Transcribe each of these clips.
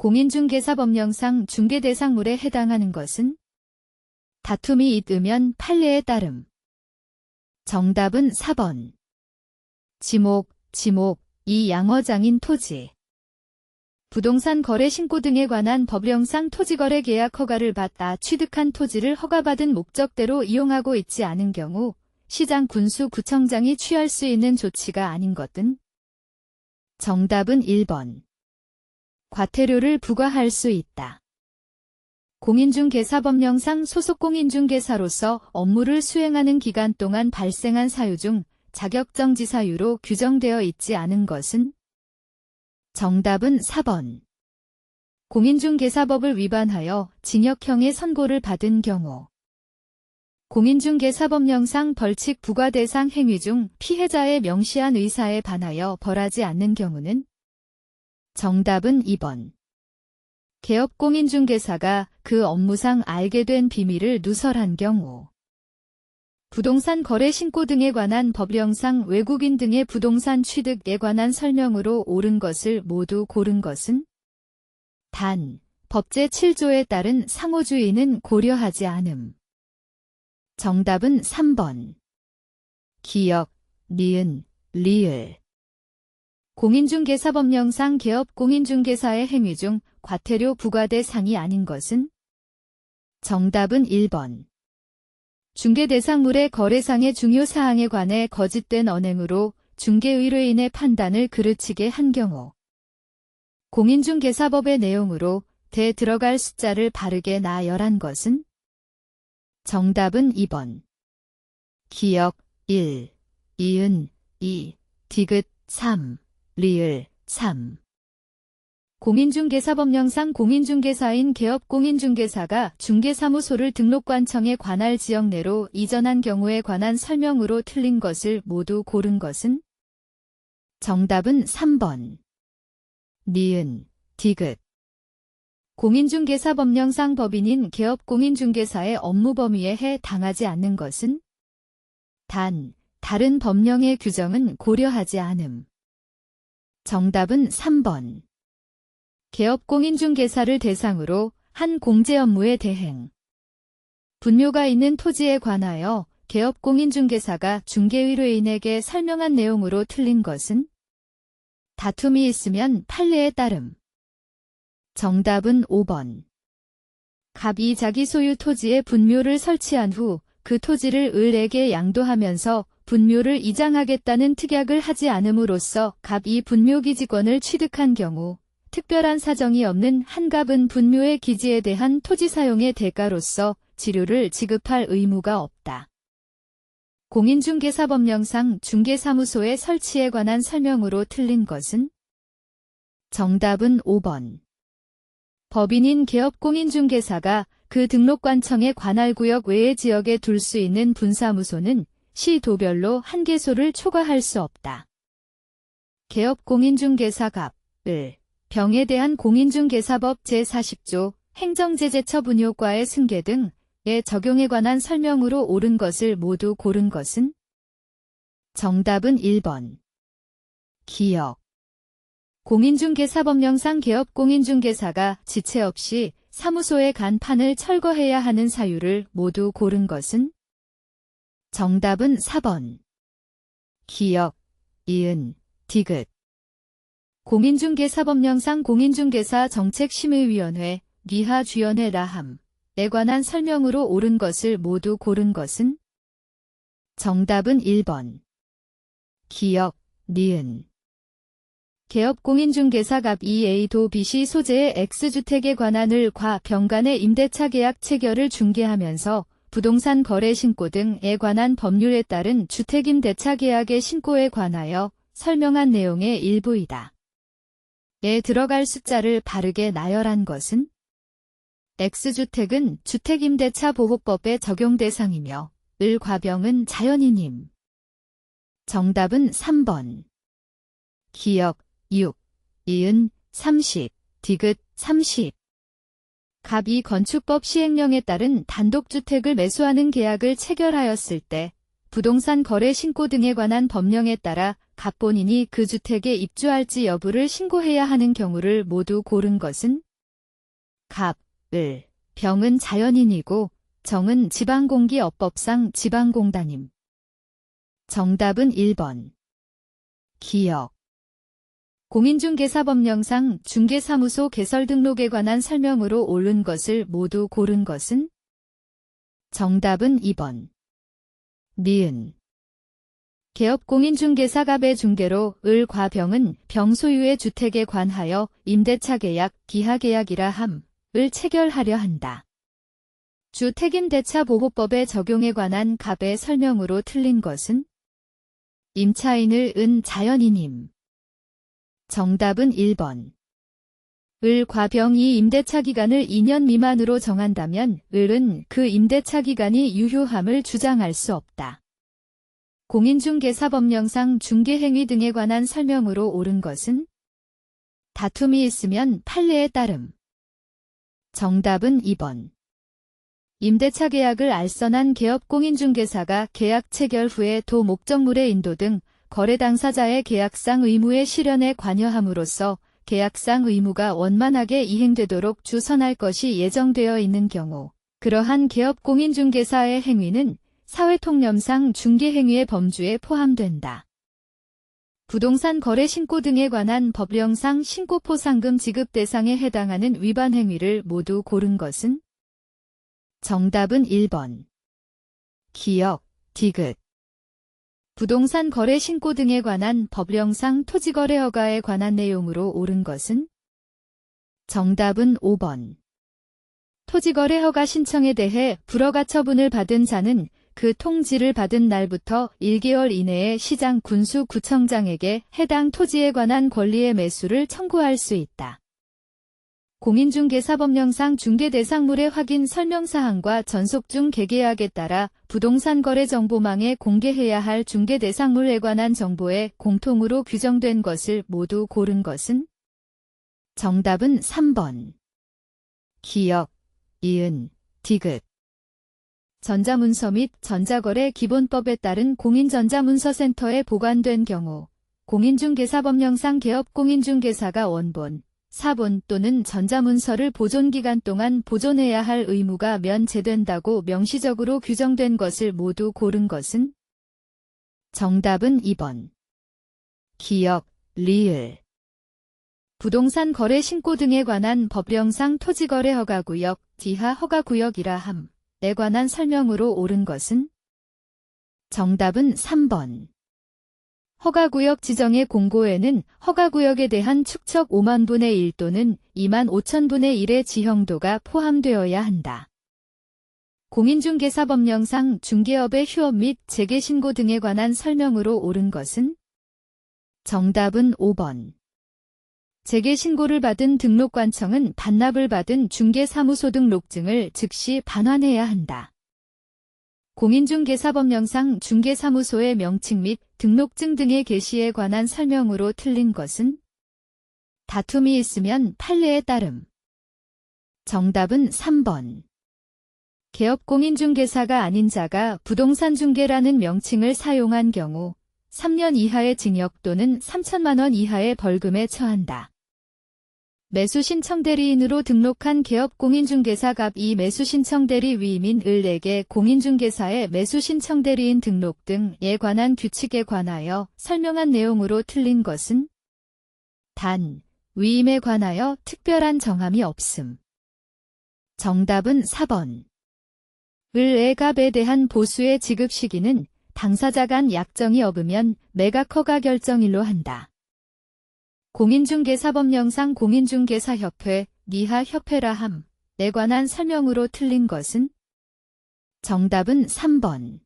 공인중개사법령상 중개대상물에 해당하는 것은 다툼이 있으면 판례에 따름. 정답은 4번. 지목, 이 양어장인 토지. 부동산 거래 신고 등에 관한 법령상 토지거래 계약 허가를 받아 취득한 토지를 허가받은 목적대로 이용하고 있지 않은 경우 시장, 군수, 구청장이 취할 수 있는 조치가 아닌 것은 정답은 1번. 과태료를 부과할 수 있다. 공인중개사법령상 소속 공인중개사로서 업무를 수행하는 기간 동안 발생한 사유 중 자격정지 사유로 규정되어 있지 않은 것은 정답은 4번. 공인중개사법을 위반하여 징역형의 선고를 받은 경우. 공인중개사법령상 벌칙 부과 대상 행위 중 피해자의 명시한 의사에 반하여 벌하지 않는 경우는 정답은 2번. 개업공인중개사가 그 업무상 알게 된 비밀을 누설한 경우. 부동산 거래 신고 등에 관한 법령상 외국인 등의 부동산 취득에 관한 설명으로 옳은 것을 모두 고른 것은 단, 법제 7조에 따른 상호주의는 고려하지 않음. 정답은 3번. 기역, 니은, 리을. 공인중개사법령상 개업공인중개사의 행위 중 과태료 부과 대상이 아닌 것은 정답은 1번. 중개대상물의 거래상의 중요 사항에 관해 거짓된 언행으로 중개의뢰인의 판단을 그르치게 한 경우. 공인중개사법의 내용으로 대 들어갈 숫자를 바르게 나열한 것은 정답은 2번. 기역 1, 이은 2, 디귿 3, 리을 3. 공인중개사법령상 공인중개사인 개업공인중개사가 중개사무소를 등록관청의 관할 지역 내로 이전한 경우에 관한 설명으로 틀린 것을 모두 고른 것은 정답은 3번. 니은, 디귿. 공인중개사법령상 법인인 개업공인중개사의 업무 범위에 해당하지 않는 것은 단, 다른 법령의 규정은 고려하지 않음. 정답은 3번. 개업공인중개사를 대상으로 한 공제 업무의 대행. 분묘가 있는 토지에 관하여 개업공인중개사가 중개의뢰인에게 설명한 내용으로 틀린 것은 다툼이 있으면 판례에 따름. 정답은 5번. 갑이 자기 소유 토지에 분묘를 설치한 후 그 토지를 을에게 양도하면서 분묘를 이장하겠다는 특약을 하지 않음으로써 갑이 분묘기지권을 취득한 경우 특별한 사정이 없는 한갑은 분묘의 기지에 대한 토지 사용의 대가로서 지료를 지급할 의무가 없다. 공인중개사법령상 중개사무소의 설치에 관한 설명으로 틀린 것은 정답은 5번. 법인인 개업공인중개사가 그 등록관청의 관할구역 외의 지역에 둘 수 있는 분사무소는 시도별로 한 개소를 초과할 수 없다. 개업공인중개사갑, 을, 병에 대한 공인중개사법 제40조 행정제재처 분효과의 승계 등의 적용에 관한 설명으로 옳은 것을 모두 고른 것은 정답은 1번. 기역. 공인중개사법령상 개업공인중개사가 지체 없이 사무소의 간판을 철거해야 하는 사유를 모두 고른 것은 정답은 4번. 기역, 이은, 디귿. 공인중개사법령상 공인중개사 정책심의위원회, 니하주연회 라함에 관한 설명으로 옳은 것을 모두 고른 것은 정답은 1번. 기역, 니은. 개업공인중개사갑 2A도 B시 소재의 X주택에 관한 을과 병 간의 임대차 계약 체결을 중개하면서 부동산 거래 신고 등에 관한 법률에 따른 주택임대차 계약의 신고에 관하여 설명한 내용의 일부이다. 에 들어갈 숫자를 바르게 나열한 것은 X주택은 주택임대차 보호법의 적용 대상이며 을과 병은 자연인임. 정답은 3번. 기역 6, 이은 30, 디귿 30. 갑이 건축법 시행령에 따른 단독주택을 매수하는 계약을 체결하였을 때 부동산 거래 신고 등에 관한 법령에 따라 갑 본인이 그 주택에 입주할지 여부를 신고해야 하는 경우를 모두 고른 것은 갑, 을, 병은 자연인이고 정은 지방공기업법상 지방공단임. 정답은 1번. 기역. 공인중개사법령상 중개사무소 개설 등록에 관한 설명으로 옳은 것을 모두 고른 것은? 정답은 2번. 니은. 개업공인중개사갑의 중개로 을 과병은 병 소유의 주택에 관하여 임대차 계약, 기하 계약이라 함을 체결하려 한다. 주택임대차보호법의 적용에 관한 갑의 설명으로 틀린 것은? 임차인을 은 자연인임. 정답은 1번. 을 과병이 임대차 기간을 2년 미만으로 정한다면 을은 그 임대차 기간이 유효함을 주장할 수 없다. 공인중개사법령상 중개행위 등에 관한 설명으로 옳은 것은? 다툼이 있으면 판례에 따름. 정답은 2번. 임대차 계약을 알선한 개업공인중개사가 계약 체결 후에 도 목적물의 인도 등 거래 당사자의 계약상 의무의 실현에 관여함으로써 계약상 의무가 원만하게 이행되도록 주선할 것이 예정되어 있는 경우, 그러한 개업공인중개사의 행위는 사회통념상 중개행위의 범주에 포함된다. 부동산 거래 신고 등에 관한 법령상 신고포상금 지급 대상에 해당하는 위반 행위를 모두 고른 것은? 정답은 1번. 기역, 디귿. 부동산 거래 신고 등에 관한 법령상 토지거래 허가에 관한 내용으로 옳은 것은? 정답은 5번. 토지거래 허가 신청에 대해 불허가 처분을 받은 자는 그 통지를 받은 날부터 1개월 이내에 시장 군수구청장에게 해당 토지에 관한 권리의 매수를 청구할 수 있다. 공인중개사법령상 중개대상물의 확인 설명사항과 전속중 개계약에 따라 부동산 거래 정보망에 공개해야 할 중개대상물에 관한 정보에 공통으로 규정된 것을 모두 고른 것은? 정답은 3번. 기역, 이은, 디귿. 전자문서 및 전자거래 기본법에 따른 공인전자문서센터에 보관된 경우 공인중개사법령상 개업공인중개사가 원본, 사본 또는 전자문서를 보존기간 동안 보존해야 할 의무가 면제된다고 명시적으로 규정된 것을 모두 고른 것은? 정답은 2번. 기역, 리을. 부동산 거래 신고 등에 관한 법령상 토지거래 허가구역, 지하 허가구역이라 함에 관한 설명으로 옳은 것은? 정답은 3번. 허가구역 지정의 공고에는 허가구역에 대한 축척 5만 분의 1 또는 2만 5천 분의 1의 지형도가 포함되어야 한다. 공인중개사법령상 중개업의 휴업 및 재개신고 등에 관한 설명으로 옳은 것은? 정답은 5번. 재개신고를 받은 등록관청은 반납을 받은 중개사무소 등록증을 즉시 반환해야 한다. 공인중개사법령상 중개사무소의 명칭 및 등록증 등의 게시에 관한 설명으로 틀린 것은? 다툼이 있으면 판례에 따름. 정답은 3번. 개업공인중개사가 아닌 자가 부동산 중개라는 명칭을 사용한 경우 3년 이하의 징역 또는 3천만 원 이하의 벌금에 처한다. 매수신청대리인으로 등록한 개업공인중개사갑이 매수신청대리 위임인 을에게 공인중개사의 매수신청대리인 등록 등에 관한 규칙에 관하여 설명한 내용으로 틀린 것은? 단, 위임에 관하여 특별한 정함이 없음. 정답은 4번. 을애갑에 대한 보수의 지급 시기는 당사자 간 약정이 없으면 매각허가 결정일로 한다. 공인중개사법령상 공인중개사협회, 니하협회라 함에 관한 설명으로 틀린 것은? 정답은 3번.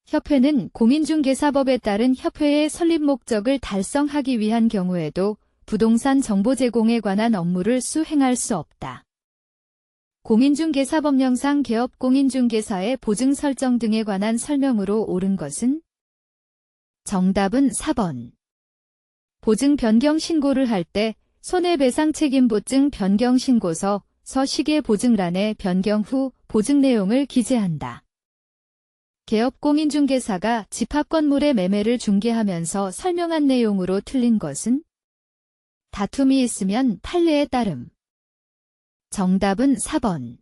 협회는 공인중개사법에 따른 협회의 설립 목적을 달성하기 위한 경우에도 부동산 정보 제공에 관한 업무를 수행할 수 없다. 공인중개사법령상 개업공인중개사의 보증 설정 등에 관한 설명으로 옳은 것은? 정답은 4번. 보증 변경 신고를 할 때 손해배상 책임보증 변경 신고서 시계 보증란에 변경 후 보증 내용을 기재한다. 개업공인중개사가 집합건물의 매매를 중개하면서 설명한 내용으로 틀린 것은? 다툼이 있으면 판례에 따름. 정답은 4번.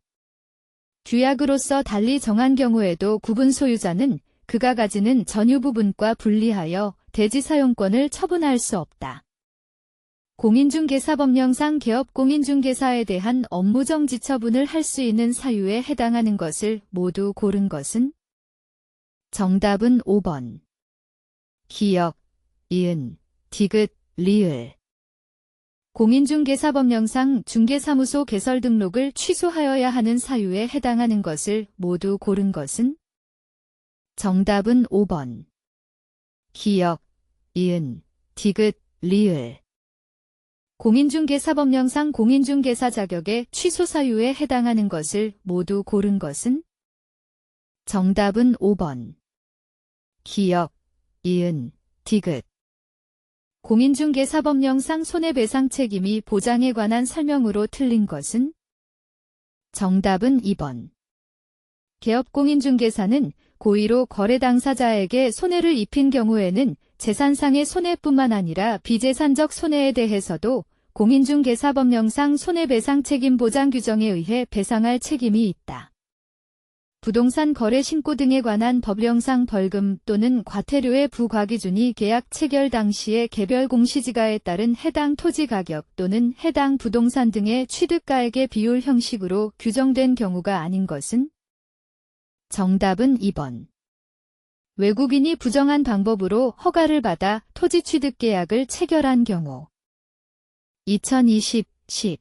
규약으로서 달리 정한 경우에도 구분 소유자는 그가 가지는 전유 부분과 분리하여 대지 사용권을 처분할 수 없다. 공인중개사법령상 개업 공인중개사에 대한 업무정지 처분을 할 수 있는 사유에 해당하는 것을 모두 고른 것은? 정답은 5번. 기역, 이은, 디귿, 리을. 공인중개사법령상 중개사무소 개설 등록을 취소하여야 하는 사유에 해당하는 것을 모두 고른 것은? 정답은 5번. 기역, 이은, 디귿, 리을. 공인중개사법령상 공인중개사 자격의 취소 사유에 해당하는 것을 모두 고른 것은? 정답은 5번. 기역, 이은, 디귿. 공인중개사법령상 손해배상 책임이 보장에 관한 설명으로 틀린 것은? 정답은 2번. 개업공인중개사는 고의로 거래 당사자에게 손해를 입힌 경우에는 재산상의 손해뿐만 아니라 비재산적 손해에 대해서도 공인중개사법령상 손해배상 책임 보장 규정에 의해 배상할 책임이 있다. 부동산 거래 신고 등에 관한 법령상 벌금 또는 과태료의 부과기준이 계약 체결 당시의 개별 공시지가에 따른 해당 토지 가격 또는 해당 부동산 등의 취득가액의 비율 형식으로 규정된 경우가 아닌 것은? 정답은 2번. 외국인이 부정한 방법으로 허가를 받아 토지 취득 계약을 체결한 경우. 2020-10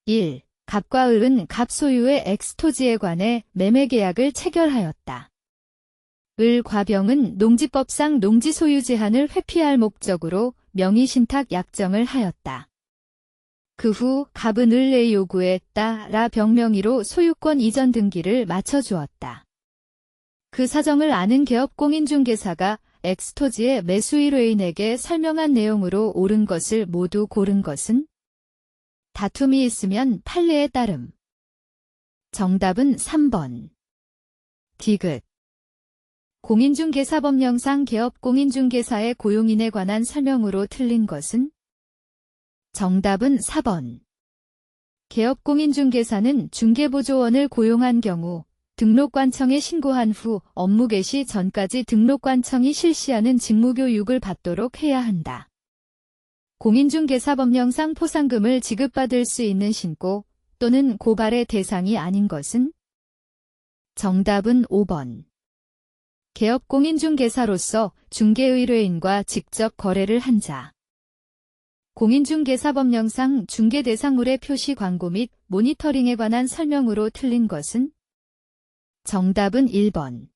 1. 갑과 을은 갑 소유의 X토지에 관해 매매 계약을 체결하였다. 을 과병은 농지법상 농지 소유 제한을 회피할 목적으로 명의신탁 약정을 하였다. 그 후 갑은 을의 요구에 따라 병명의로 소유권 이전 등기를 마쳐주었다. 그 사정을 아는 개업공인중개사가 X토지의 매수일 외인에게 설명한 내용으로 옳은 것을 모두 고른 것은? 다툼이 있으면 판례에 따름. 정답은 3번. 디귿. 공인중개사법령상 개업공인중개사의 고용인에 관한 설명으로 틀린 것은? 정답은 4번. 개업공인중개사는 중개보조원을 고용한 경우 등록관청에 신고한 후 업무 개시 전까지 등록관청이 실시하는 직무교육을 받도록 해야 한다. 공인중개사법령상 포상금을 지급받을 수 있는 신고 또는 고발의 대상이 아닌 것은? 정답은 5번. 개업공인중개사로서 중개의뢰인과 직접 거래를 한 자. 공인중개사법령상 중개대상물의 표시 광고 및 모니터링에 관한 설명으로 틀린 것은? 정답은 1번.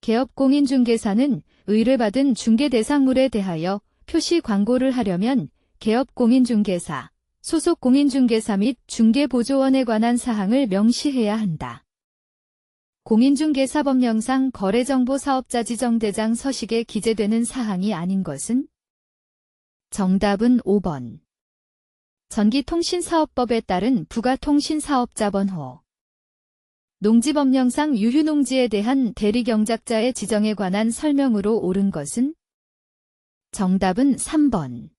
개업공인중개사는 의뢰받은 중개대상물에 대하여 표시 광고를 하려면 개업공인중개사, 소속공인중개사 및 중개보조원에 관한 사항을 명시해야 한다. 공인중개사법령상 거래정보사업자 지정대장 서식에 기재되는 사항이 아닌 것은? 정답은 5번. 전기통신사업법에 따른 부가통신사업자 번호. 농지법령상 유휴농지에 대한 대리경작자의 지정에 관한 설명으로 옳은 것은? 정답은 3번.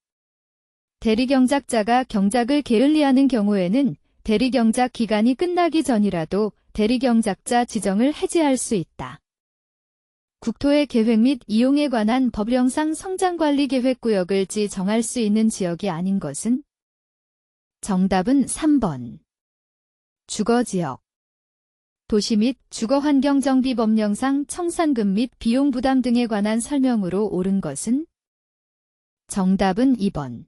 대리경작자가 경작을 게을리하는 경우에는 대리경작 기간이 끝나기 전이라도 대리경작자 지정을 해지할 수 있다. 국토의 계획 및 이용에 관한 법령상 성장관리계획구역을 지정할 수 있는 지역이 아닌 것은? 정답은 3번. 주거지역. 도시 및 주거환경정비법령상 청산금 및 비용 부담 등에 관한 설명으로 옳은 것은? 정답은 2번.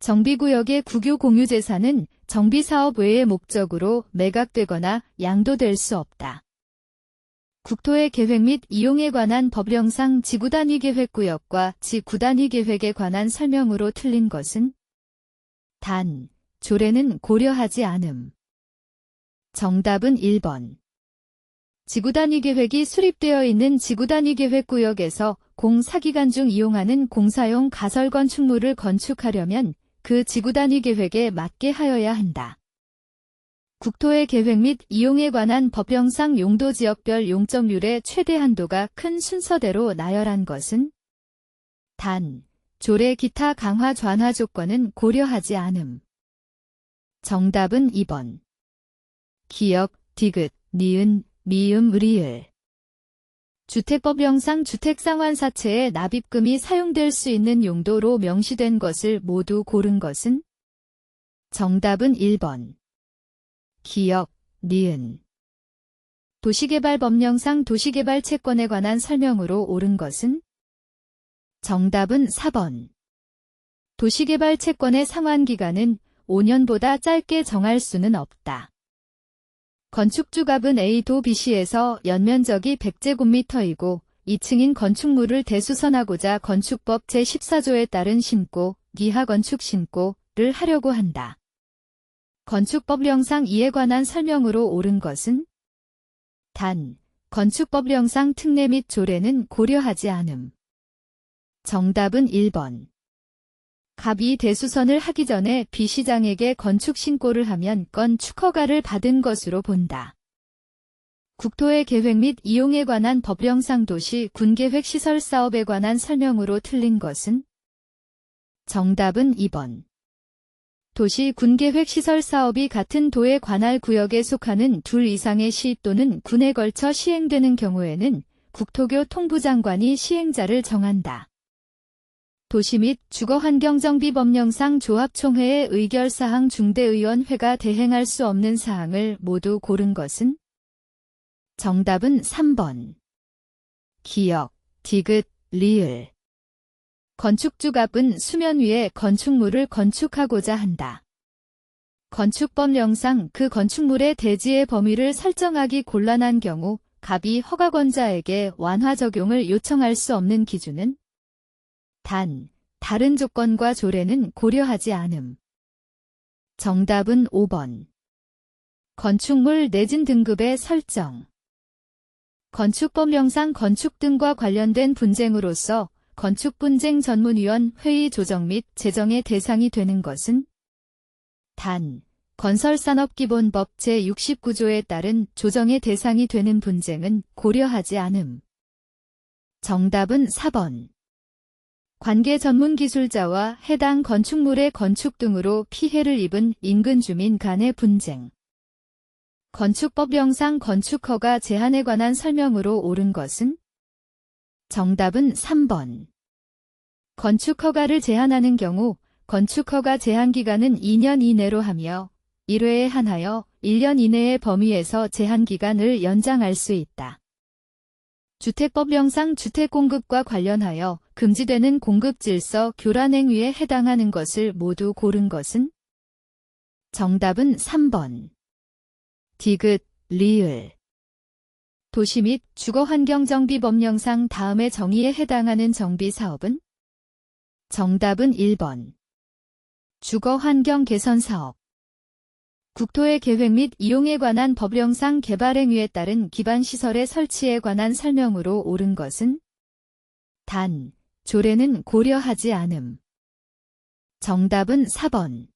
정비구역의 국유 공유재산은 정비사업 외의 목적으로 매각되거나 양도될 수 없다. 국토의 계획 및 이용에 관한 법령상 지구단위계획구역과 지구단위계획에 관한 설명으로 틀린 것은? 단, 조례는 고려하지 않음. 정답은 1번. 지구단위계획이 수립되어 있는 지구단위계획구역에서 공사기간 중 이용하는 공사용 가설건축물을 건축하려면 그 지구단위계획에 맞게 하여야 한다. 국토의 계획 및 이용에 관한 법령상 용도지역별 용적률의 최대 한도가 큰 순서대로 나열한 것은? 단, 조례 기타 강화 좌화 조건은 고려하지 않음. 정답은 2번. 기역, 디귿, 니은, 미음, 리을. 주택법령상 주택상환사채에 납입금이 사용될 수 있는 용도로 명시된 것을 모두 고른 것은? 정답은 1번. 기역, 니은. 도시개발법령상 도시개발 채권에 관한 설명으로 옳은 것은? 정답은 4번. 도시개발 채권의 상환기간은 5년보다 짧게 정할 수는 없다. 건축주갑은 A도 B시에서 연면적이 100제곱미터이고 2층인 건축물을 대수선하고자 건축법 제14조에 따른 신고, 기하건축 신고를 하려고 한다. 건축법령상 이에 관한 설명으로 옳은 것은? 단, 건축법령상 특례 및 조례는 고려하지 않음. 정답은 1번. 갑이 대수선을 하기 전에 B시장에게 건축 신고를 하면 건축허가를 받은 것으로 본다. 국토의 계획 및 이용에 관한 법령상 도시 군계획 시설 사업에 관한 설명으로 틀린 것은? 정답은 2번. 도시 군계획 시설 사업이 같은 도의 관할 구역에 속하는 둘 이상의 시 또는 군에 걸쳐 시행되는 경우에는 국토교통부 장관이 시행자를 정한다. 도시 및 주거환경정비법령상 조합총회의 의결사항 중대의원회가 대행할 수 없는 사항을 모두 고른 것은? 정답은 3번. 기역, 디귿, 리을. 건축주갑은 수면 위에 건축물을 건축하고자 한다. 건축법령상 그 건축물의 대지의 범위를 설정하기 곤란한 경우 갑이 허가권자에게 완화 적용을 요청할 수 없는 기준은? 단, 다른 조건과 조례는 고려하지 않음. 정답은 5번. 건축물 내진 등급의 설정. 건축법령상 건축 등과 관련된 분쟁으로서 건축분쟁전문위원 회의 조정 및 제정의 대상이 되는 것은? 단, 건설산업기본법 제69조에 따른 조정의 대상이 되는 분쟁은 고려하지 않음. 정답은 4번. 관계 전문기술자와 해당 건축물의 건축 등으로 피해를 입은 인근 주민 간의 분쟁. 건축법령상 건축허가 제한에 관한 설명으로 옳은 것은? 정답은 3번. 건축허가를 제한하는 경우 건축허가 제한기간은 2년 이내로 하며 1회에 한하여 1년 이내의 범위에서 제한기간을 연장할 수 있다. 주택법령상 주택공급과 관련하여 금지되는 공급질서 교란 행위에 해당하는 것을 모두 고른 것은? 정답은 3번. 디귿, 리을. 도시 및 주거환경정비법령상 다음의 정의에 해당하는 정비사업은? 정답은 1번. 주거환경 개선사업. 국토의 계획 및 이용에 관한 법령상 개발행위에 따른 기반시설의 설치에 관한 설명으로 옳은 것은? 단, 조례는 고려하지 않음. 정답은 4번.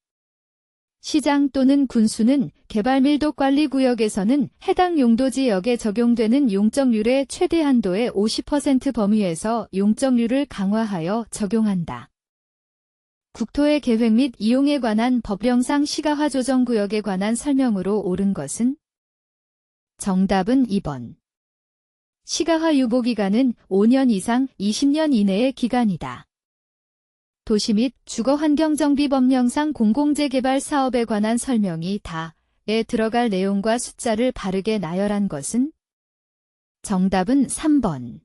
시장 또는 군수는 개발밀도관리구역에서는 해당 용도지역에 적용되는 용적률의 최대 한도의 50% 범위에서 용적률을 강화하여 적용한다. 국토의 계획 및 이용에 관한 법령상 시가화 조정구역에 관한 설명으로 옳은 것은? 정답은 2번. 시가화 유보기간은 5년 이상 20년 이내의 기간이다. 도시 및 주거환경정비법령상 공공재개발 사업에 관한 설명이 다에 들어갈 내용과 숫자를 바르게 나열한 것은? 정답은 3번.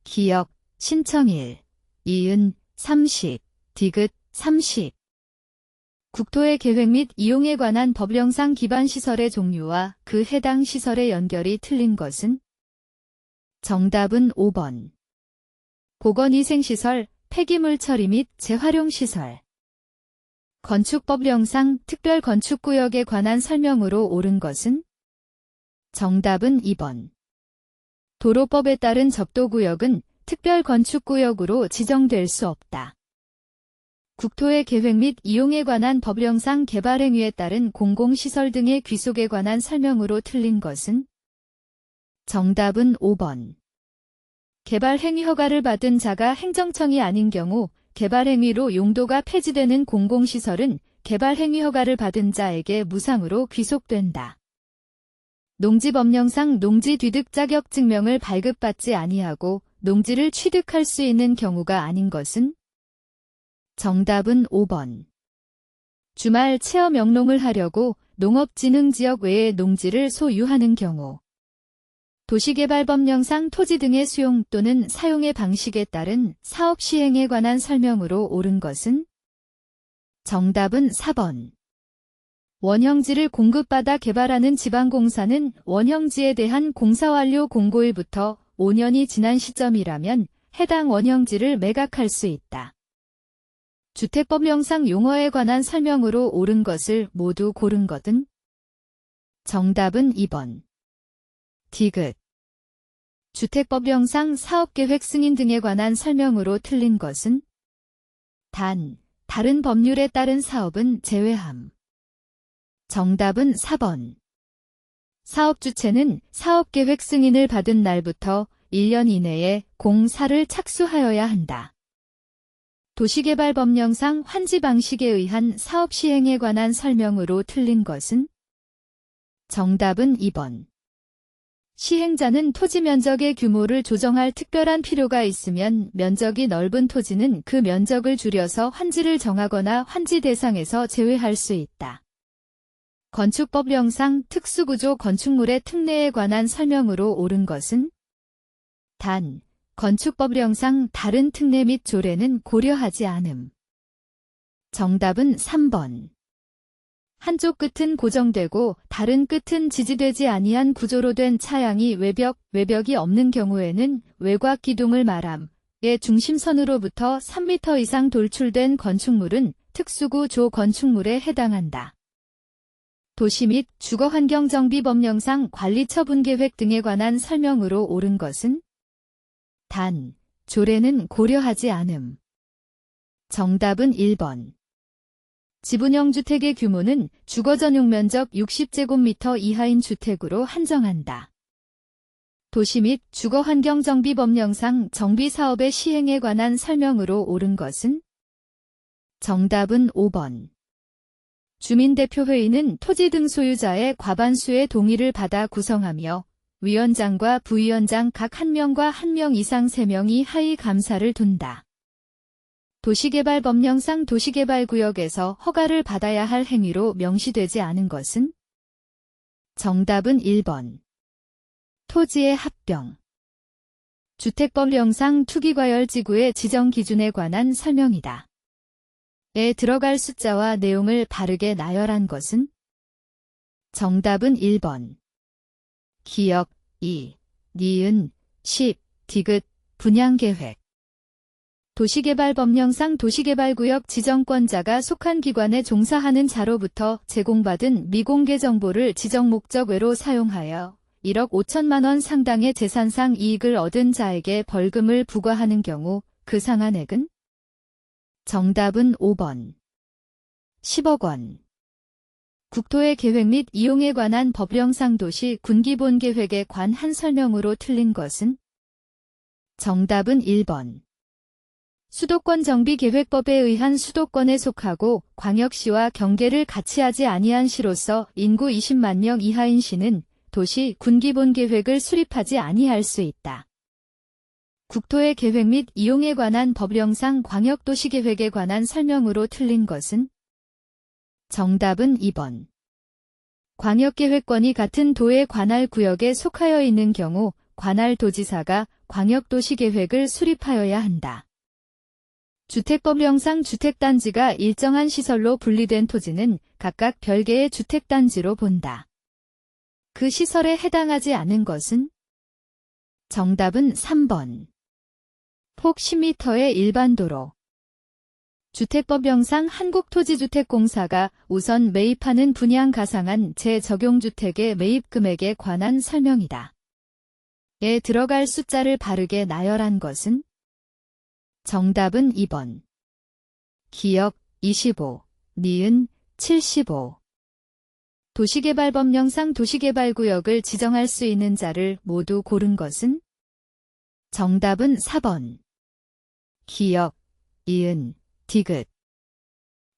기역, 신청일, 이은, 30. 디귿, 30. 국토의 계획 및 이용에 관한 법령상 기반시설의 종류와 그 해당 시설의 연결이 틀린 것은? 정답은 5번. 보건위생시설, 폐기물 처리 및 재활용시설. 건축법령상 특별건축구역에 관한 설명으로 옳은 것은? 정답은 2번. 도로법에 따른 접도구역은 특별건축구역으로 지정될 수 없다. 국토의 계획 및 이용에 관한 법령상 개발행위에 따른 공공시설 등의 귀속에 관한 설명으로 틀린 것은? 정답은 5번. 개발행위 허가를 받은 자가 행정청이 아닌 경우 개발행위로 용도가 폐지되는 공공시설은 개발 행위 허가를 받은 자에게 무상으로 귀속된다. 농지법령상 농지 취득 자격 증명을 발급받지 아니하고 농지를 취득할 수 있는 경우가 아닌 것은? 정답은 5번. 주말 체험 영농을 하려고 농업진흥지역 외의 농지를 소유하는 경우. 도시개발법령상 토지 등의 수용 또는 사용의 방식에 따른 사업 시행에 관한 설명으로 옳은 것은? 정답은 4번. 원형지를 공급받아 개발하는 지방공사는 원형지에 대한 공사완료 공고일부터 5년이 지난 시점이라면 해당 원형지를 매각할 수 있다. 주택법령상 용어에 관한 설명으로 옳은 것을 모두 고른 것은? 정답은 2번. 디귿. 주택법령상 사업계획 승인 등에 관한 설명으로 틀린 것은? 다른 법률에 따른 사업은 제외함. 정답은 4번. 사업주체는 사업계획 승인을 받은 날부터 1년 이내에 공사를 착수하여야 한다. 도시개발법령상 환지 방식에 의한 사업 시행에 관한 설명으로 틀린 것은? 정답은 2번. 시행자는 토지 면적의 규모를 조정할 특별한 필요가 있으면 면적이 넓은 토지는 그 면적을 줄여서 환지를 정하거나 환지 대상에서 제외할 수 있다. 건축법령상 특수구조 건축물의 특례에 관한 설명으로 옳은 것은? 건축법령상 다른 특례 및 조례는 고려하지 않음. 정답은 3번. 한쪽 끝은 고정되고 다른 끝은 지지되지 아니한 구조로 된 차양이 외벽이 없는 경우에는 외곽 기둥을 말함.의 중심선으로부터 3m 이상 돌출된 건축물은 특수구조 건축물에 해당한다. 도시 및 주거환경정비법령상 관리처분계획 등에 관한 설명으로 옳은 것은? 조례는 고려하지 않음. 정답은 1번. 지분형 주택의 규모는 주거 전용 면적 60제곱미터 이하인 주택으로 한정한다. 도시 및 주거환경정비법령상 정비사업의 시행에 관한 설명으로 옳은 것은? 정답은 5번. 주민대표회의는 토지 등 소유자의 과반수의 동의를 받아 구성하며 위원장과 부위원장 각 1명과 1명 이상 3명이 하위 감사를 둔다. 도시개발법령상 도시개발구역에서 허가를 받아야 할 행위로 명시되지 않은 것은? 정답은 1번. 토지의 합병. 주택법령상 투기과열지구의 지정 기준에 관한 설명이다. 에 들어갈 숫자와 내용을 바르게 나열한 것은? 정답은 1번. 기역, 니은, 디귿, 분양계획. 도시개발법령상 도시개발구역 지정권자가 속한 기관에 종사하는 자로부터 제공받은 미공개 정보를 지정 목적 외로 사용하여 1억 5천만 원 상당의 재산상 이익을 얻은 자에게 벌금을 부과하는 경우 그 상한액은? 정답은 5번. 10억 원. 국토의 계획 및 이용에 관한 법령상 도시 군기본계획에 관한 설명으로 틀린 것은? 정답은 1번. 수도권 정비계획법에 의한 수도권에 속하고 광역시와 경계를 같이 하지 아니한 시로서 인구 20만 명 이하인 시는 도시 군기본계획을 수립하지 아니할 수 있다. 국토의 계획 및 이용에 관한 법령상 광역도시계획에 관한 설명으로 틀린 것은? 정답은 2번. 광역계획권이 같은 도의 관할 구역에 속하여 있는 경우 관할 도지사가 광역도시계획을 수립하여야 한다. 주택법령상 주택단지가 일정한 시설로 분리된 토지는 각각 별개의 주택단지로 본다. 그 시설에 해당하지 않은 것은? 정답은 3번. 폭 10m의 일반도로. 주택법령상 한국토지주택공사가 우선 매입하는 분양 가상한 재적용주택의 매입금액에 관한 설명이다. 에 들어갈 숫자를 바르게 나열한 것은? 정답은 2번. 기역 25, 니은 75. 도시개발법령상 도시개발구역을 지정할 수 있는 자를 모두 고른 것은? 정답은 4번. 기역, 디귿.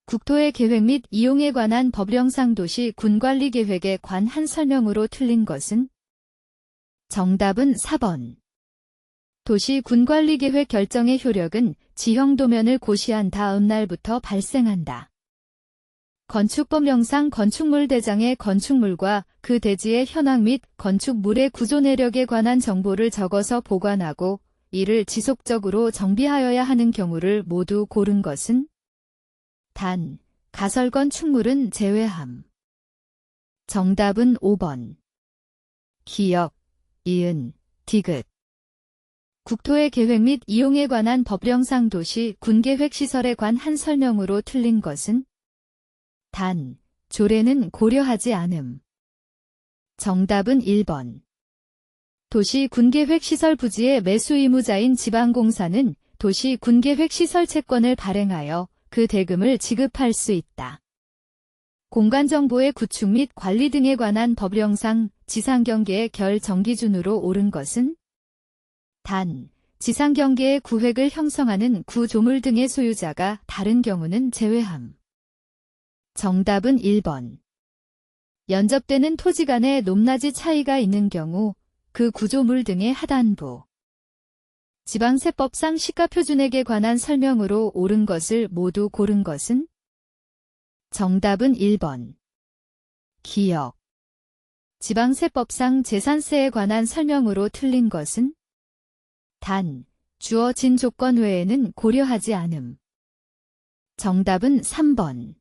국토의 계획 및 이용에 관한 법령상 도시 군관리 계획에 관한 설명으로 틀린 것은? 정답은 4번. 도시 군관리 계획 결정의 효력은 지형 도면을 고시한 다음 날부터 발생한다. 건축법령상 건축물 대장의 건축물과 그 대지의 현황 및 건축물의 구조 내력에 관한 정보를 적어서 보관하고 이를 지속적으로 정비하여야 하는 경우를 모두 고른 것은? 단, 가설건축물은 제외함. 정답은 5번. 기역, 이은, 디귿. 국토의 계획 및 이용에 관한 법령상 도시 군계획 시설에 관한 설명으로 틀린 것은? 단, 조례는 고려하지 않음. 정답은 1번. 도시 군계획 시설 부지의 매수 의무자인 지방공사는 도시 군계획 시설 채권을 발행하여 그 대금을 지급할 수 있다. 공간정보의 구축 및 관리 등에 관한 법령상 지상경계의 결정 기준으로 옳은 것은? 단, 지상경계의 구획을 형성하는 구조물 등의 소유자가 다른 경우는 제외함. 정답은 1번. 연접되는 토지 간의 높낮이 차이가 있는 경우 그 구조물 등의 하단부. 지방세법상 시가표준액에 관한 설명으로 옳은 것을 모두 고른 것은? 정답은 1번. 기역. 지방세법상 재산세에 관한 설명으로 틀린 것은? 단, 주어진 조건 외에는 고려하지 않음. 정답은 3번.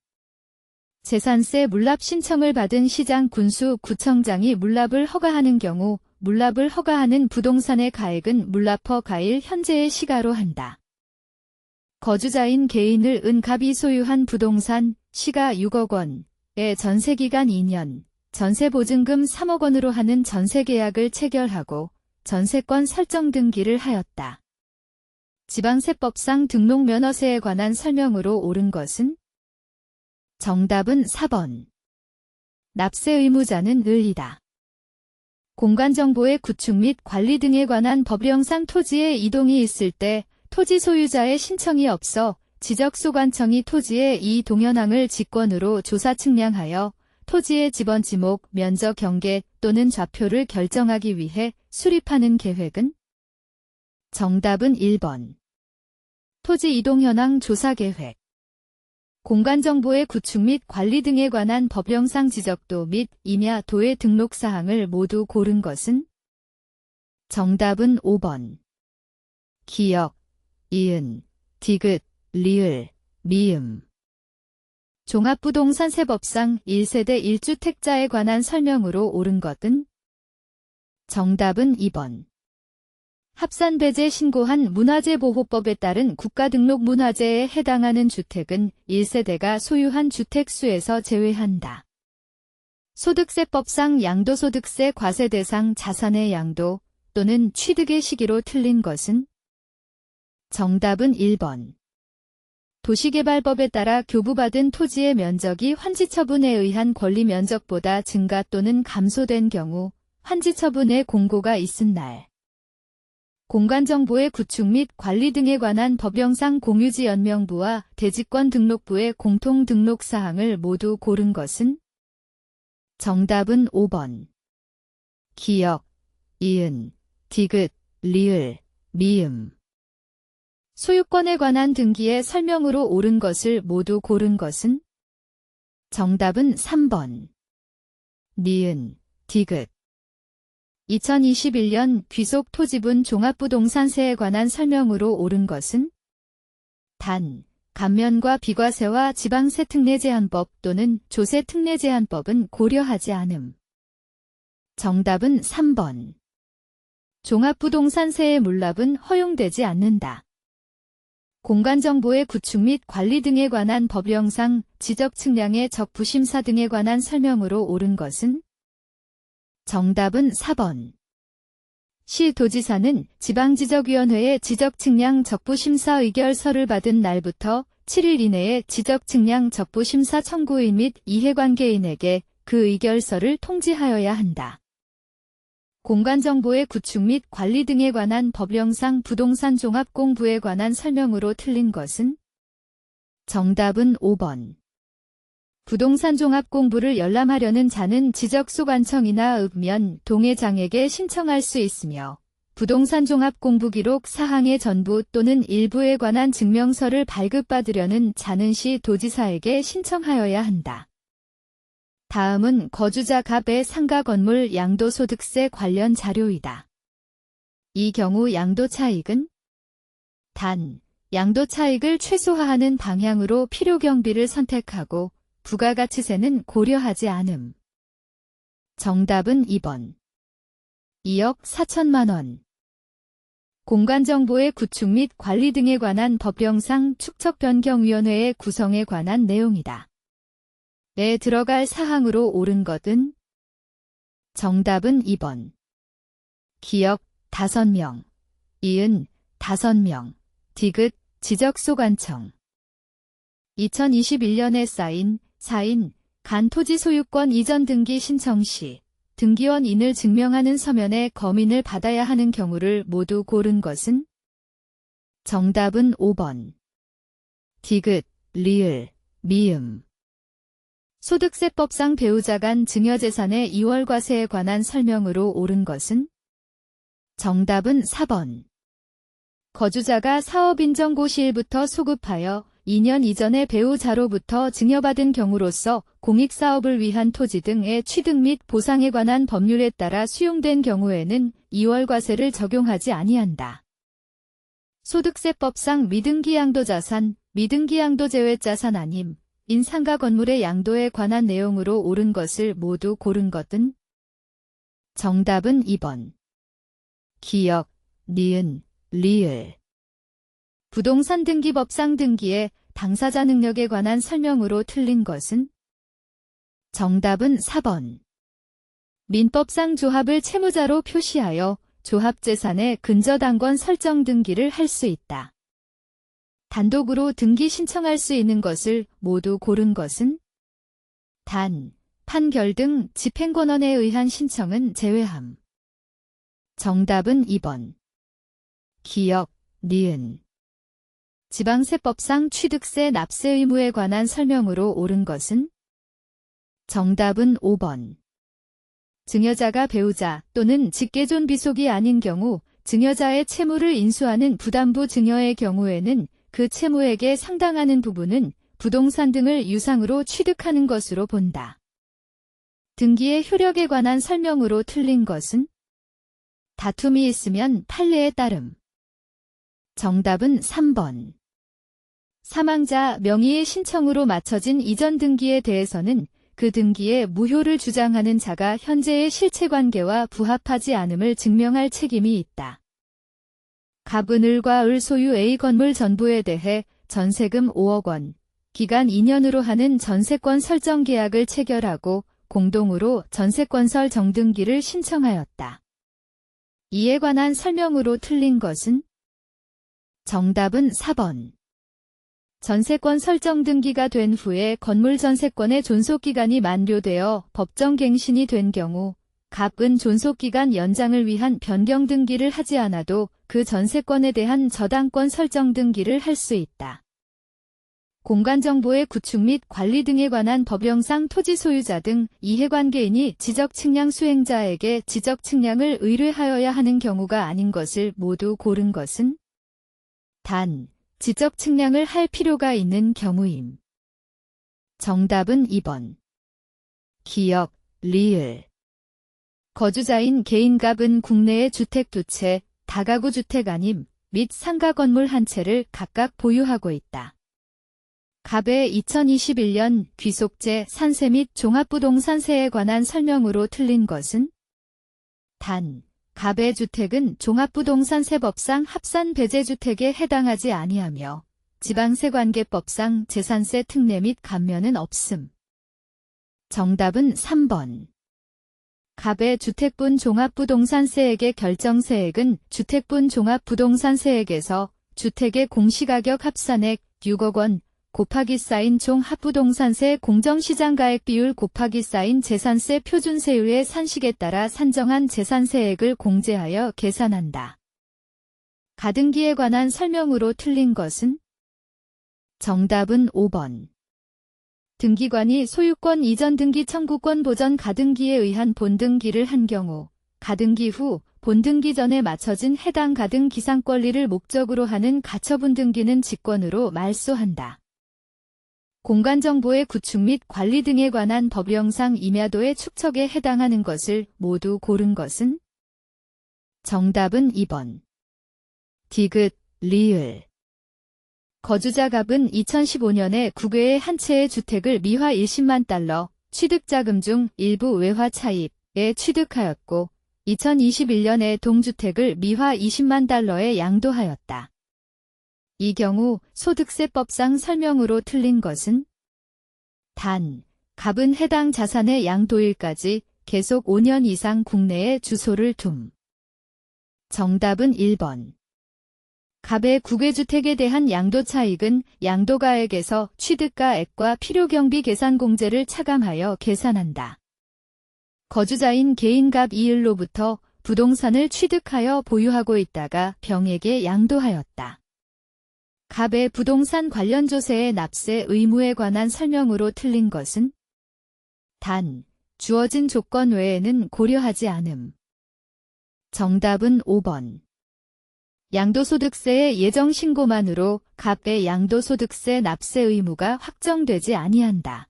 재산세 물납 신청을 받은 시장 군수 구청장이 물납을 허가하는 경우 물납을 허가하는 부동산의 가액은 물납허 가일 현재의 시가로 한다. 거주자인 개인을 은갑이 소유한 부동산 시가 6억 원의 전세기간 2년, 전세보증금 3억 원으로 하는 전세계약을 체결하고 전세권 설정 등기를 하였다. 지방세법상 등록면허세에 관한 설명으로 옳은 것은? 정답은 4번. 납세 의무자는 을이다. 공간정보의 구축 및 관리 등에 관한 법령상 토지의 이동이 있을 때 토지 소유자의 신청이 없어 지적소관청이 토지의 이 동현황을 직권으로 조사 측량하여 토지의 지번 지목, 면적 경계 또는 좌표를 결정하기 위해 수립하는 계획은? 정답은 1번. 토지 이동 현황 조사 계획. 공간정보의 구축 및 관리 등에 관한 법령상 지적도 및 임야 도의 등록 사항을 모두 고른 것은? 정답은 5번. 기역, 이은, 디귿, 리을, 미음. 종합부동산세법상 1세대 1주택자에 관한 설명으로 옳은 것은? 정답은 2번. 합산배제 신고한 문화재보호법에 따른 국가등록 문화재에 해당하는 주택은 1세대가 소유한 주택수에서 제외한다. 소득세법상 양도소득세 과세 대상 자산의 양도 또는 취득의 시기로 틀린 것은? 정답은 1번. 도시개발법에 따라 교부받은 토지의 면적이 환지처분에 의한 권리 면적보다 증가 또는 감소된 경우 환지처분의 공고가 있은 날. 공간정보의 구축 및 관리 등에 관한 법령상 공유지 연명부와 대지권 등록부의 공통 등록 사항을 모두 고른 것은? 정답은 5번. 기역, 이은, 디귿, 리을, 미음. 소유권에 관한 등기의 설명으로 옳은 것을 모두 고른 것은? 정답은 3번. 니은, 디귿. 2021년 귀속 토지분 종합부동산세에 관한 설명으로 옳은 것은? 단, 감면과 비과세와 지방세 특례 제한법 또는 조세 특례 제한법은 고려하지 않음. 정답은 3번. 종합부동산세의 물납은 허용되지 않는다. 공간정보의 구축 및 관리 등에 관한 법령상 지적 측량의 적부심사 등에 관한 설명으로 옳은 것은? 정답은 4번. 시도지사는 지방지적위원회의 지적측량 적부심사 의결서를 받은 날부터 7일 이내에 지적측량 적부심사 청구인 및 이해관계인에게 그 의결서를 통지하여야 한다. 공간정보의 구축 및 관리 등에 관한 법령상 부동산 종합공부에 관한 설명으로 틀린 것은? 정답은 5번. 부동산 종합 공부를 열람하려는 자는 지적소관청이나 읍면, 동회장에게 신청할 수 있으며 부동산 종합 공부 기록 사항의 전부 또는 일부에 관한 증명서를 발급받으려는 자는 시 도지사에게 신청하여야 한다. 다음은 거주자 갑의 상가 건물 양도소득세 관련 자료이다. 이 경우 양도차익은 단, 양도차익을 최소화하는 방향으로 필요경비를 선택하고 부가가치세는 고려하지 않음. 정답은 2번. 2억 4천만 원. 공간정보의 구축 및 관리 등에 관한 법령상 축척변경위원회의 구성에 관한 내용이다. 에 들어갈 사항으로 옳은 것은? 정답은 2번. 기역 5명, 이은 5명, 디귿 지적소관청. 2021년에 쌓인 4인 간 토지 소유권 이전 등기 신청 시 등기원인을 증명하는 서면에 검인을 받아야 하는 경우를 모두 고른 것은? 정답은 5번. 디귿, 리을, 미음. 소득세법상 배우자 간 증여재산의 이월과세에 관한 설명으로 옳은 것은? 정답은 4번. 거주자가 사업인정고시일부터 소급하여 2년 이전에 배우자로부터 증여받은 경우로서 공익사업을 위한 토지 등의 취득 및 보상에 관한 법률에 따라 수용된 경우에는 이월과세를 적용하지 아니한다. 소득세법상 미등기양도자산, 미등기양도제외자산 아님, 인 상가 건물의 양도에 관한 내용으로 옳은 것을 모두 고른 것은? 정답은 2번. 기역, 니은, 리을. 부동산 등기법상 등기의 당사자 능력에 관한 설명으로 틀린 것은? 정답은 4번. 민법상 조합을 채무자로 표시하여 조합재산의 근저당권 설정 등기를 할 수 있다. 단독으로 등기 신청할 수 있는 것을 모두 고른 것은? 단, 판결 등 집행권원에 의한 신청은 제외함. 정답은 2번. 기역, 니은. 지방세법상 취득세 납세 의무에 관한 설명으로 옳은 것은? 정답은 5번. 증여자가 배우자 또는 직계존 비속이 아닌 경우 증여자의 채무를 인수하는 부담부 증여의 경우에는 그 채무액에 상당하는 부분은 부동산 등을 유상으로 취득하는 것으로 본다. 등기의 효력에 관한 설명으로 틀린 것은? 다툼이 있으면 판례에 따름. 정답은 3번. 사망자 명의의 신청으로 마쳐진 이전 등기에 대해서는 그 등기에 무효를 주장하는 자가 현재의 실체관계와 부합하지 않음을 증명할 책임이 있다. 갑은 을과 을 소유 A 건물 전부에 대해 전세금 5억 원, 기간 2년으로 하는 전세권 설정 계약을 체결하고 공동으로 전세권설 정등기를 신청하였다. 이에 관한 설명으로 틀린 것은? 정답은 4번. 전세권 설정 등기가 된 후에 건물 전세권의 존속기간이 만료되어 법정갱신이 된 경우 갑은 존속기간 연장을 위한 변경 등기를 하지 않아도 그 전세권에 대한 저당권 설정 등기를 할 수 있다. 공간정보의 구축 및 관리 등에 관한 법령상 토지 소유자 등 이해관계인이 지적측량 수행자에게 지적측량을 의뢰하여야 하는 경우가 아닌 것을 모두 고른 것은? 단, 지적측량을 할 필요가 있는 경우임. 정답은 2번. 기역, 리을. 거주자인 개인갑은 국내의 주택 2채, 다가구 주택 아님 및 상가 건물 1채를 각각 보유하고 있다. 갑의 2021년 귀속제 산세 및 종합부동산세에 관한 설명으로 틀린 것은? 단, 갑의 주택은 종합부동산세법상 합산배제주택에 해당하지 아니하며 지방세관계법상 재산세 특례 및 감면은 없음. 정답은 3번. 갑의 주택분 종합부동산세액의 결정세액은 주택분 종합부동산세액에서 주택의 공시가격 합산액 6억 원 곱하기 쌓인 종합부동산세 공정시장가액 비율 곱하기 쌓인 재산세 표준세율의 산식에 따라 산정한 재산세액을 공제하여 계산한다. 가등기에 관한 설명으로 틀린 것은? 정답은 5번. 등기관이 소유권 이전 등기 청구권 보전 가등기에 의한 본등기를 한 경우 가등기 후 본등기 전에 맞춰진 해당 가등 기상 권리를 목적으로 하는 가처분 등기는 직권으로 말소한다. 공간정보의 구축 및 관리 등에 관한 법령상 임야도의 축척에 해당하는 것을 모두 고른 것은? 정답은 2번. 디귿, 리을. 거주자 갑은 2015년에 국외의 한 채의 주택을 미화 10만 달러, 취득자금 중 일부 외화 차입에 취득하였고 2021년에 동주택을 미화 20만 달러에 양도하였다. 이 경우 소득세법상 설명으로 틀린 것은? 단, 갑은 해당 자산의 양도일까지 계속 5년 이상 국내에 주소를 둠. 정답은 1번. 갑의 국외주택에 대한 양도차익은 양도가액에서 취득가액과 필요경비 계산공제를 차감하여 계산한다. 거주자인 개인갑 이을로부터 부동산을 취득하여 보유하고 있다가 병에게 양도하였다. 갑의 부동산 관련 조세의 납세 의무에 관한 설명으로 틀린 것은? 단, 주어진 조건 외에는 고려하지 않음. 정답은 5번. 양도소득세의 예정신고만으로 갑의 양도소득세 납세 의무가 확정되지 아니한다.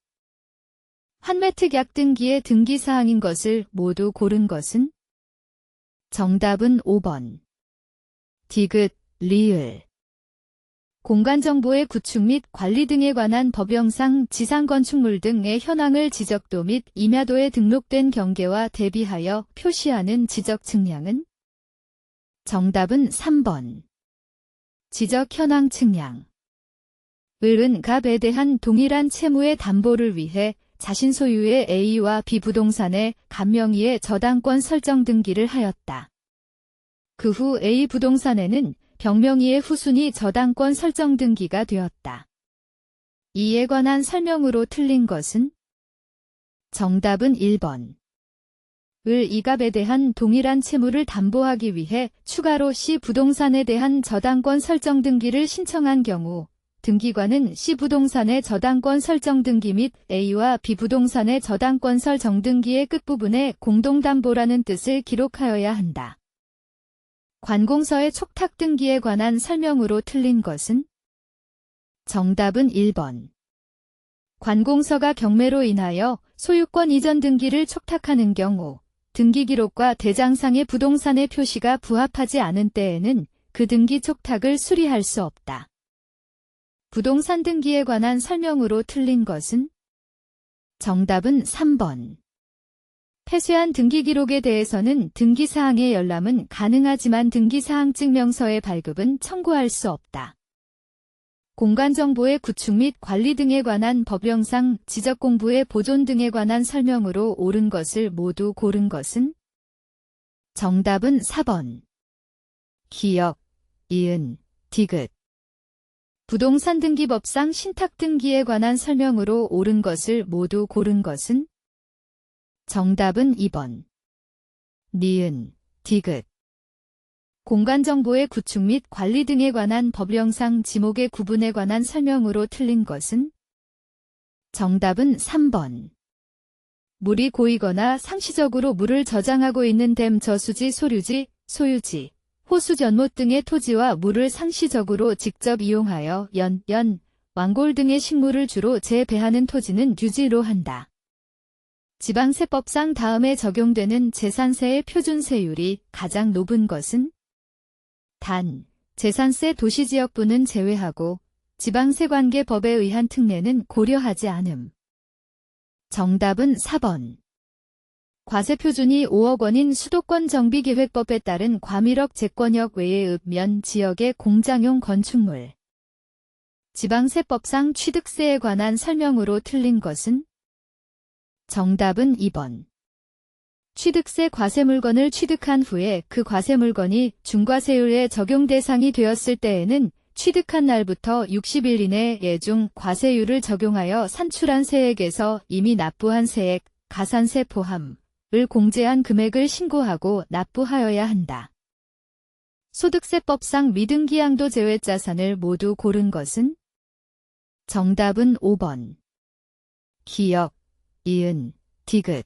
환매특약 등기의 등기사항인 것을 모두 고른 것은? 정답은 5번. 디귿, 리을. 공간정보의 구축 및 관리 등에 관한 법령상 지상건축물 등의 현황을 지적도 및 임야도에 등록된 경계와 대비하여 표시하는 지적 측량은? 정답은 3번. 지적 현황 측량. 을은 갑에 대한 동일한 채무의 담보를 위해 자신 소유의 A와 B 부동산의 갑명의의 저당권 설정 등기를 하였다. 그 후 A 부동산에는 병명의의 후순위 저당권 설정 등기가 되었다. 이에 관한 설명으로 틀린 것은? 정답은 1번. 을 이갑에 대한 동일한 채무를 담보하기 위해 추가로 C 부동산에 대한 저당권 설정 등기를 신청한 경우 등기관은 C 부동산의 저당권 설정 등기 및 A와 B 부동산의 저당권 설정 등기의 끝부분에 공동담보라는 뜻을 기록하여야 한다. 관공서의 촉탁 등기에 관한 설명으로 틀린 것은? 정답은 1번. 관공서가 경매로 인하여 소유권 이전 등기를 촉탁하는 경우 등기 기록과 대장상의 부동산의 표시가 부합하지 않은 때에는 그 등기 촉탁을 수리할 수 없다. 부동산 등기에 관한 설명으로 틀린 것은? 정답은 3번. 폐쇄한 등기 기록에 대해서는 등기사항의 열람은 가능하지만 등기사항증 명서의 발급은 청구할 수 없다. 공간정보의 구축 및 관리 등에 관한 법령상 지적공부의 보존 등에 관한 설명으로 옳은 것을 모두 고른 것은? 정답은 4번. 기역, 이은, 디귿. 부동산 등기법상 신탁 등기에 관한 설명으로 옳은 것을 모두 고른 것은? 정답은 2번. 니은, 디귿. 공간정보의 구축 및 관리 등에 관한 법령상 지목의 구분에 관한 설명으로 틀린 것은? 정답은 3번. 물이 고이거나 상시적으로 물을 저장하고 있는 댐 저수지 소류지, 소유지, 호수 전못 등의 토지와 물을 상시적으로 직접 이용하여 완골 등의 식물을 주로 재배하는 토지는 유지로 한다. 지방세법상 다음에 적용되는 재산세의 표준세율이 가장 높은 것은? 단, 재산세 도시지역부는 제외하고 지방세관계법에 의한 특례는 고려하지 않음. 정답은 4번. 과세표준이 5억 원인 수도권 정비계획법에 따른 과밀억 재권역 외의 읍면 지역의 공장용 건축물. 지방세법상 취득세에 관한 설명으로 틀린 것은? 정답은 2번. 취득세 과세물건을 취득한 후에 그 과세물건이 중과세율의 적용 대상이 되었을 때에는 취득한 날부터 60일 이내에 중 과세율을 적용하여 산출한 세액에서 이미 납부한 세액, 가산세 포함을 공제한 금액을 신고하고 납부하여야 한다. 소득세법상 미등기양도 제외자산을 모두 고른 것은? 정답은 5번. 기역, 이은, 디귿.